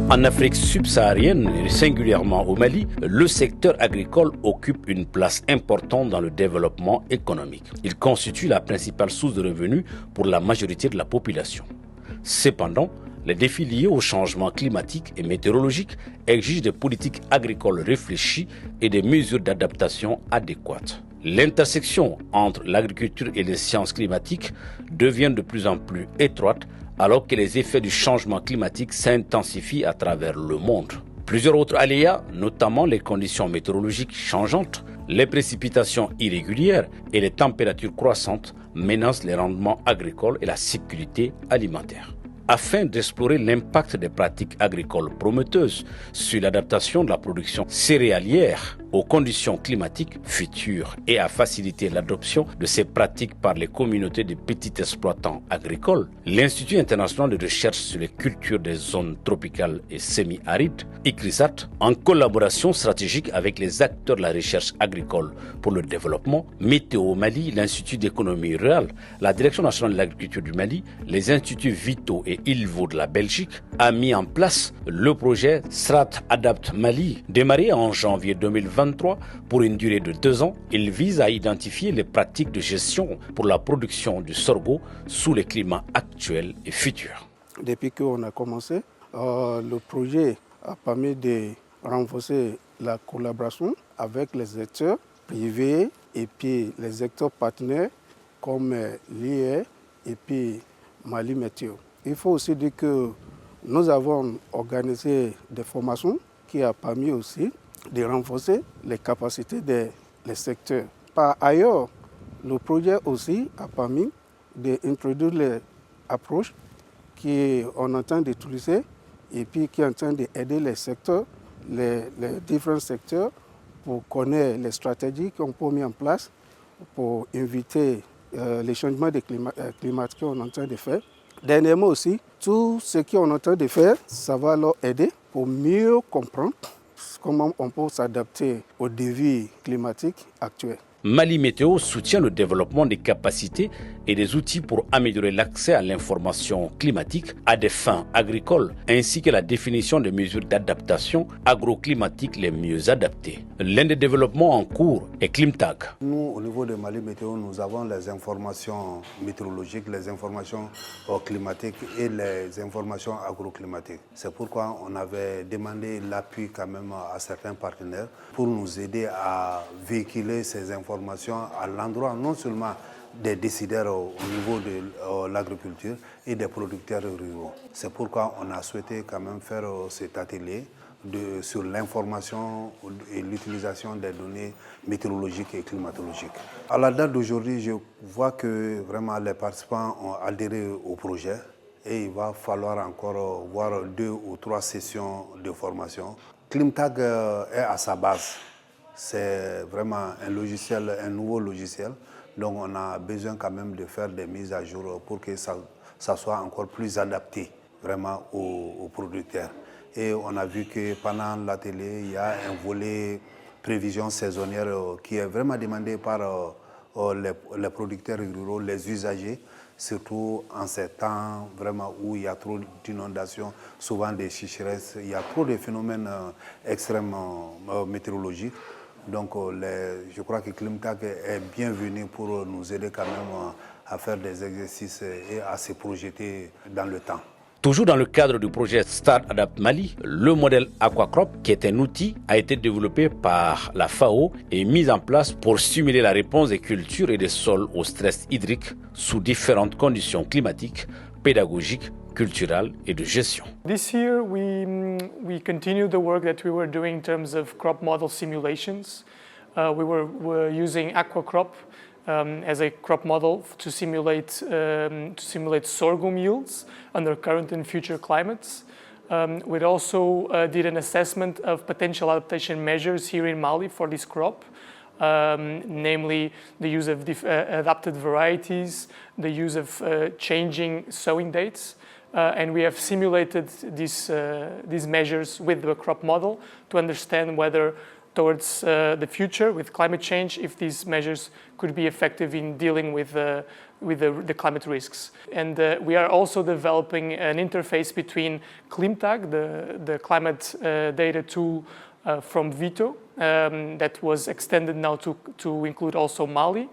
En Afrique subsaharienne, et singulièrement au Mali, le secteur agricole occupe une place importante dans le développement économique. Il constitue la principale source de revenus pour la majorité de la population. Cependant, les défis liés au changement climatique et météorologique exigent des politiques agricoles réfléchies et des mesures d'adaptation adéquates. L'intersection entre l'agriculture et les sciences climatiques devient de plus en plus étroite alors que les effets du changement climatique s'intensifient à travers le monde. Plusieurs autres aléas, notamment les conditions météorologiques changeantes, les précipitations irrégulières et les températures croissantes, menacent les rendements agricoles et la sécurité alimentaire. Afin d'explorer l'impact des pratiques agricoles prometteuses sur l'adaptation de la production céréalière aux conditions climatiques futures et à faciliter l'adoption de ces pratiques par les communautés de petits exploitants agricoles, l'Institut international de recherche sur les cultures des zones tropicales et semi-arides, ICRISAT, en collaboration stratégique avec les acteurs de la recherche agricole pour le développement, Météo Mali, l'Institut d'économie rurale, la Direction nationale de l'agriculture du Mali, les instituts Vito et ILVO de la Belgique, a mis en place le projet Strat Adapt Mali, démarré en janvier 2023 pour une durée de 2 ans. Il vise à identifier les pratiques de gestion pour la production du sorgho sous les climats actuels et futurs. Depuis qu'on a commencé, le projet a permis de renforcer la collaboration avec les acteurs privés et puis les acteurs partenaires comme l'IE et puis Mali Météo. Il faut aussi dire que nous avons organisé des formations qui ont permis aussi de renforcer les capacités des secteurs. Par ailleurs, le projet aussi a permis d'introduire les approches qu'on est en train d'utiliser et puis qui est en train d'aider les secteurs, les différents secteurs pour connaître les stratégies qu'on peut mettre en place pour éviter les changements climatiques qu'on est en train de faire. Dernièrement aussi, tout ce qu'on est en train de faire, ça va leur aider pour mieux comprendre comment on peut s'adapter aux défis climatiques actuels. Mali Météo soutient le développement des capacités et des outils pour améliorer l'accès à l'information climatique à des fins agricoles, ainsi que la définition des mesures d'adaptation agroclimatique les mieux adaptées. L'un des développements en cours est Climtag. Nous, au niveau de Mali Météo, nous avons les informations météorologiques, les informations climatiques et les informations agroclimatiques. C'est pourquoi on avait demandé l'appui quand même à certains partenaires pour nous aider à véhiculer ces informations à l'endroit non seulement des décideurs au niveau de l'agriculture et des producteurs ruraux. C'est pourquoi on a souhaité quand même faire cet atelier sur l'information et l'utilisation des données météorologiques et climatologiques. À la date d'aujourd'hui, je vois que vraiment les participants ont adhéré au projet et il va falloir encore voir 2 ou 3 sessions de formation. Climtag est à sa base. C'est vraiment un nouveau logiciel. Donc on a besoin quand même de faire des mises à jour pour que ça soit encore plus adapté vraiment aux producteurs. Et on a vu que pendant l'atelier, il y a un volet prévision saisonnière qui est vraiment demandé par les producteurs ruraux, les usagers, surtout en ces temps vraiment où il y a trop d'inondations, souvent des sécheresses, il y a trop de phénomènes extrêmes météorologiques. Donc je crois que Climtag est bienvenu pour nous aider quand même à faire des exercices et à se projeter dans le temps. Toujours dans le cadre du projet Start Adapt Mali, le modèle Aquacrop, qui est un outil, a été développé par la FAO et mis en place pour stimuler la réponse des cultures et des sols au stress hydrique sous différentes conditions climatiques, pédagogiques, culturelle et de gestion. This year we continued the work that we were doing in terms of crop model simulations. We were using Aquacrop as a crop model to simulate sorghum yields under current and future climates. We also did an assessment of potential adaptation measures here in Mali for this crop. Namely the use of adapted varieties, the use of changing sowing dates. And we have simulated these measures with the crop model to understand whether towards the future with climate change, if these measures could be effective in dealing with the climate risks. And we are also developing an interface between ClimTag, the climate data tool from Vito, that was extended now to include also Mali,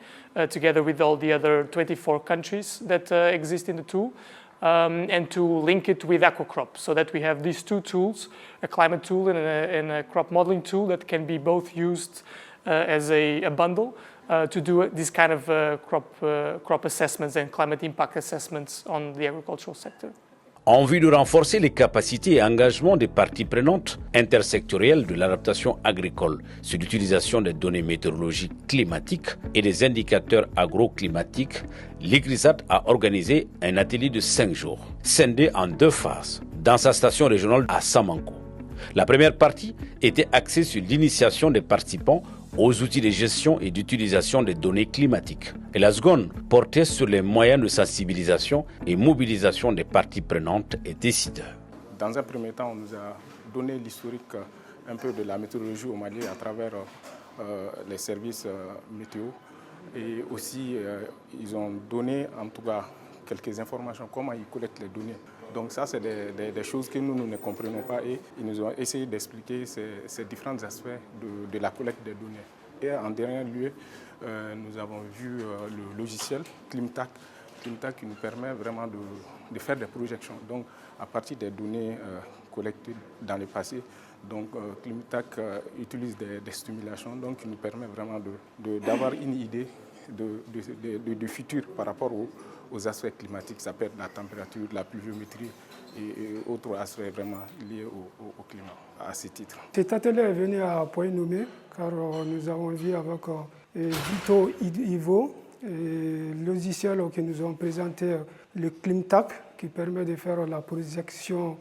together with all the other 24 countries that exist in the tool, and to link it with AquaCrop, so that we have these two tools, a climate tool and a crop modeling tool that can be both used as a bundle to do this kind of crop assessments and climate impact assessments on the agricultural sector. En vue de renforcer les capacités et engagements des parties prenantes intersectorielles de l'adaptation agricole sur l'utilisation des données météorologiques climatiques et des indicateurs agroclimatiques, l'ICRISAT a organisé un atelier de 5 jours, scindé en 2 phases, dans sa station régionale à Samanco. La première partie était axée sur l'initiation des participants aux outils de gestion et d'utilisation des données climatiques. Et la seconde portait sur les moyens de sensibilisation et mobilisation des parties prenantes et décideurs. Dans un premier temps, on nous a donné l'historique un peu de la météorologie au Mali à travers les services météo. Et aussi, ils ont donné en tout cas quelques informations, comment ils collectent les données. Donc ça, c'est des choses que nous ne comprenons pas et ils nous ont essayé d'expliquer ces différents aspects de la collecte des données. Et en dernier lieu, nous avons vu le logiciel ClimTag qui nous permet vraiment de faire des projections. Donc à partir des données collectées dans le passé, donc ClimTag utilise des stimulations, donc qui nous permet vraiment d'avoir une idée du futur par rapport aux aspects climatiques. Ça peut être la température, la pluviométrie et autres aspects vraiment liés au climat à ce titre. Cet atelier est venu à point nommé car nous avons vu avec Vito Ivo, le logiciel que nous ont présenté, le ClimTag, qui permet de faire la projection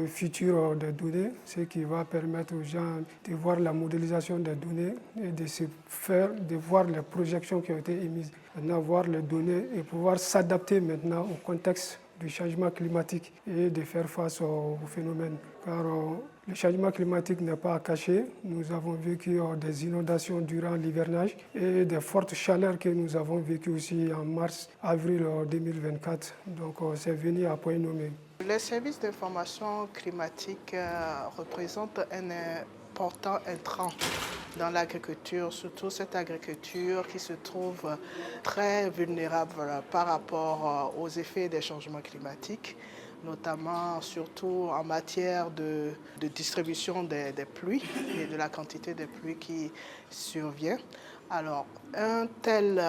future des données, ce qui va permettre aux gens de voir la modélisation des données et de voir les projections qui ont été émises, maintenant voir les données et pouvoir s'adapter maintenant au contexte du changement climatique et de faire face au phénomène. Car le changement climatique n'est pas à cacher. Nous avons vécu des inondations durant l'hivernage et des fortes chaleurs que nous avons vécues aussi en mars-avril 2024. Donc c'est venu à point nommé. Les services d'information climatique représentent un important intrant dans l'agriculture, surtout cette agriculture qui se trouve très vulnérable par rapport aux effets des changements climatiques, notamment surtout en matière de distribution des pluies et de la quantité de pluie qui survient. Alors, une telle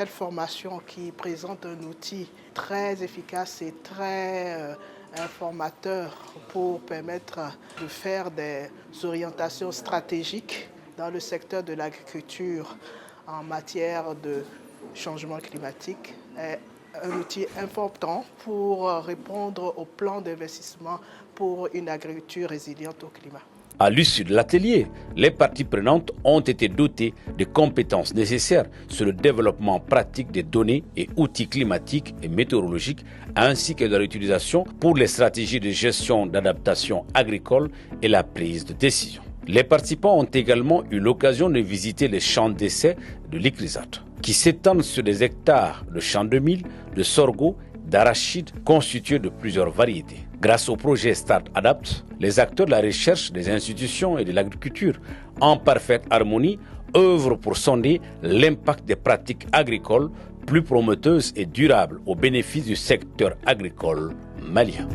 formation qui présente un outil très efficace et très informateur pour permettre de faire des orientations stratégiques dans le secteur de l'agriculture en matière de changement climatique est un outil important pour répondre au plan d'investissement pour une agriculture résiliente au climat. À l'issue de l'atelier, les parties prenantes ont été dotées de compétences nécessaires sur le développement pratique des données et outils climatiques et météorologiques, ainsi que leur utilisation pour les stratégies de gestion d'adaptation agricole et la prise de décision. Les participants ont également eu l'occasion de visiter les champs d'essai de l'ICRISAT, qui s'étendent sur des hectares de champs de mil, de sorgho, d'arachides constitués de plusieurs variétés. Grâce au projet Start Adapt, les acteurs de la recherche, des institutions et de l'agriculture, en parfaite harmonie, œuvrent pour sonder l'impact des pratiques agricoles plus prometteuses et durables au bénéfice du secteur agricole malien.